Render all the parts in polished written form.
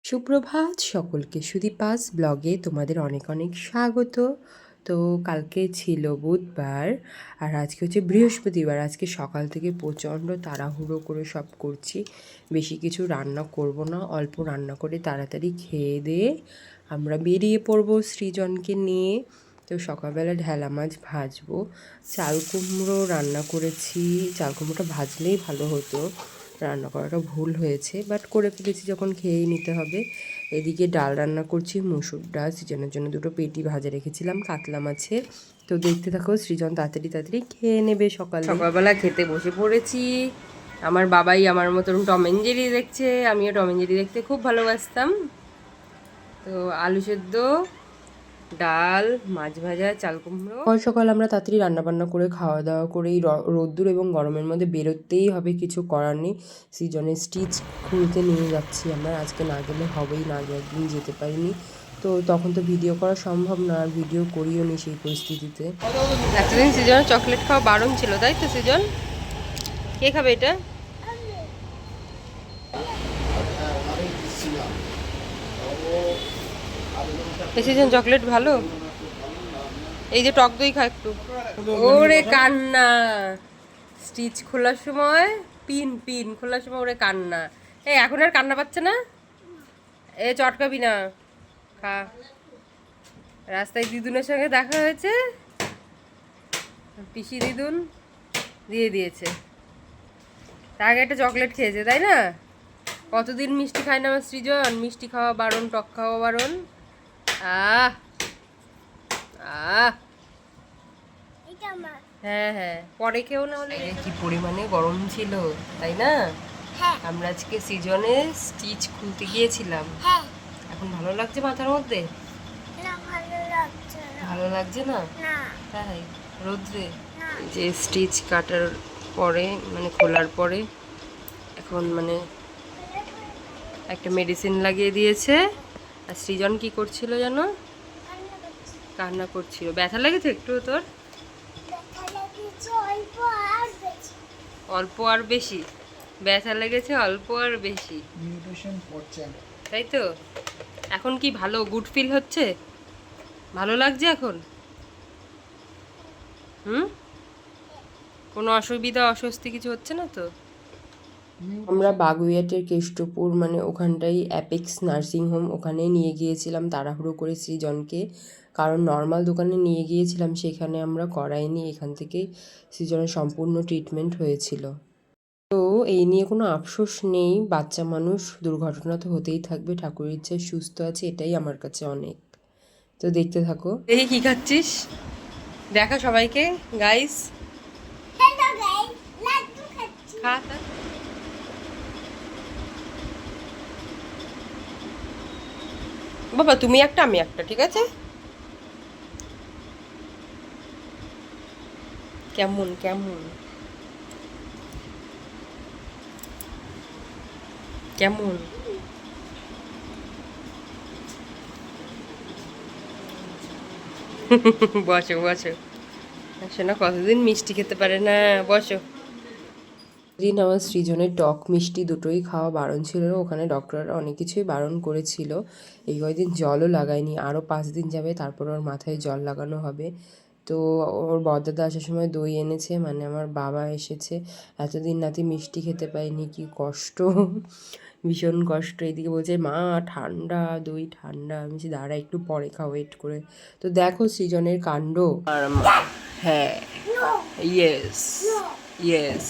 সুপ্রভাত সকলকে, সুদীপাস ব্লগে তোমাদের অনেক অনেক স্বাগত। তো কালকে ছিল বুধবার আর আজকে হচ্ছে বৃহস্পতিবার। আজকে সকাল থেকে প্রচণ্ড তাড়াহুড়ো করে সব করছি, বেশি কিছু রান্না করব না, অল্প রান্না করে তাড়াতাড়ি খেয়ে দিয়ে আমরা বেরিয়ে পড়বো সৃজনকে নিয়ে। তো সকালবেলা ঢেলা মাছ ভাজবো, চাল কুমড়ো রান্না করেছি। চাল কুমড়োটা ভাজলেই ভালো হতো, রান্না করাটা ভুল হয়েছে, বাট করে ফেলেছি যখন খেয়েই নিতে হবে। এদিকে ডাল রান্না করছি, মুসুর ডাল, সৃজনের জন্য দুটো পেটি ভাজা রেখেছিলাম কাতলা মাছের। তো দেখতে থাকো, সৃজন তাড়াতাড়ি তাড়াতাড়ি খেয়ে নেবে। সকালবেলা খেতে বসে পড়েছি। আমার বাবাই আমার মতন টম এন্ড জেরি দেখছে, আমিও টম এন্ড জেরি দেখতে খুব ভালোবাসতাম। তো আলু সেদ্ধ, ডাল, মাছ ভাজা, চাল কুমড়ো। সকাল সকাল আমরা তাড়াতাড়ি রান্নাবান্না করে খাওয়া দাওয়া করে রোদ্দুর এবং গরমের মধ্যে বেরোতেই হবে, কিছু করার নেই। সৃজনের স্টিচ খুলতে নিয়ে যাচ্ছি আমরা, আজকে না গেলে হবেই না, আগে একদিন যেতে পারিনি। তো তখন তো ভিডিও করা সম্ভব না, আর ভিডিও করিও নি সেই পরিস্থিতিতে। এতদিন সৃজনের চকলেট খাওয়া বারণ ছিল, তাই তো সৃজন? কে খাবে এটা? সৃজন চকলেট ভালো, এই যে টক দই খা একটু। ওরে কান্না, স্টিচ খোলার সময় পিন পিন খোলার সময় ওরে কান্না। এই এখন আর কান্না পাচ্ছে না, এ চটকাবি না, খা। রাস্তায় দিদুনের সঙ্গে দেখা হয়েছে, পিসি দিদুন দিয়ে দিয়েছে, তার আগে একটা চকলেট খেয়েছে, তাই না? কতদিন মিষ্টি খায় না আমার সৃজন, মিষ্টি খাওয়া বারণ, টক খাওয়া বারণ। আহ আহ হ্যাঁ হ্যাঁ, পরে খেও না হলে। কি পরিমাণে গরম ছিল, তাই না? আমরা আজকে সৃজনে স্টিচ খুলতে গিয়েছিলাম। এখন ভালো লাগছে মাথার মধ্যে? ভালো লাগছে না? তাই রোদ্রে যে স্টিচ কাটার পরে মানে খোলার পরে এখন মানে একটা মেডিসিন লাগিয়ে দিয়েছে। আর সৃজন কি করছিল জানো? কান্না করছিল। ব্যথা লেগেছে একটু তোর? অল্প আর বেশি ব্যথা লেগেছে, অল্প আর বেশি, তাই তো? এখন কি ভালো, গুড ফিল হচ্ছে? ভালো লাগছে এখন? কোনো অসুবিধা অস্বস্তি কিছু হচ্ছে না তো? আমরা বাগুইয়াটের কেষ্টপুর মানে ওখানটাই অ্যাপেক্স নার্সিং হোম, ওখানে নিয়ে গিয়েছিলাম তাড়াহুড়ো করে সৃজনকে, কারণ নর্মাল দোকানে নিয়ে গিয়েছিলাম, সেখানে আমরা করাইনি, এখান থেকেই সৃজনের সম্পূর্ণ ট্রিটমেন্ট হয়েছিল। তো এই নিয়ে কোনো আফসোস নেই, বাচ্চা মানুষ, দুর্ঘটনা তো হতেই থাকবে, ঠাকুরের ইচ্ছায় সুস্থ আছে, এটাই আমার কাছে অনেক। তো দেখতে থাকো। এই কি খাচ্ছিস দেখা সবাইকে, গাইস খা। বাবা তুমি একটা আমি একটা, ঠিক আছে? কেমন কেমন কেমন বসো বসো, শোনা কতদিন মিষ্টি খেতে পারে না, বসো। দিন আমার সৃজনের টক মিষ্টি দুটোই খাওয়া বারণ ছিল, ওখানে ডক্টররা অনেক কিছুই বারণ করেছিল। এই কয়েকদিন জলও লাগায়নি, আরও 5 দিন যাবে তারপর ওর মাথায় জল লাগানো হবে। তো ওর বড়দাদা আসার সময় দই এনেছে, মানে আমার বাবা এসেছে। এতদিন নাতি মিষ্টি খেতে পাইনি, কি কষ্ট, ভীষণ কষ্ট। এদিকে বলছে মা ঠান্ডা, দই ঠান্ডা। আমি বলছি দাঁড়া একটু পরে খাও, ওয়েট করে। তো দেখো সৃজনের কাণ্ড। হ্যাঁ, ইয়েস ইয়েস,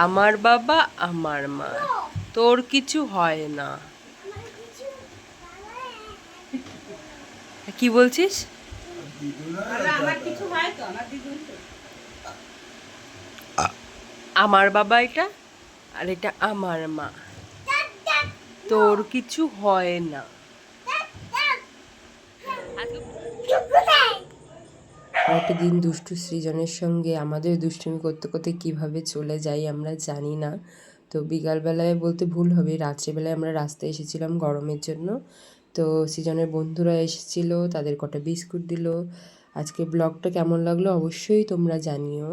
আমার বাবা আমার মা, তোর কিছু হয় না। কি বলছিস? আমার বাবা এটা, আর এটা আমার মা, তোর কিছু হয় না। একটা দিন দুষ্টু সৃজনের সঙ্গে আমাদের দুষ্টুমি করতে করতে কীভাবে চলে যাই আমরা জানি না। তো বিকালবেলায় বলতে ভুল হবে, রাত্রেবেলায় আমরা রাস্তায় এসেছিলাম গরমের জন্য। তো সৃজনের বন্ধুরা এসেছিলো, তাদের কটা বিস্কুট দিল। আজকে ব্লগটা কেমন লাগলো অবশ্যই তোমরা জানিও।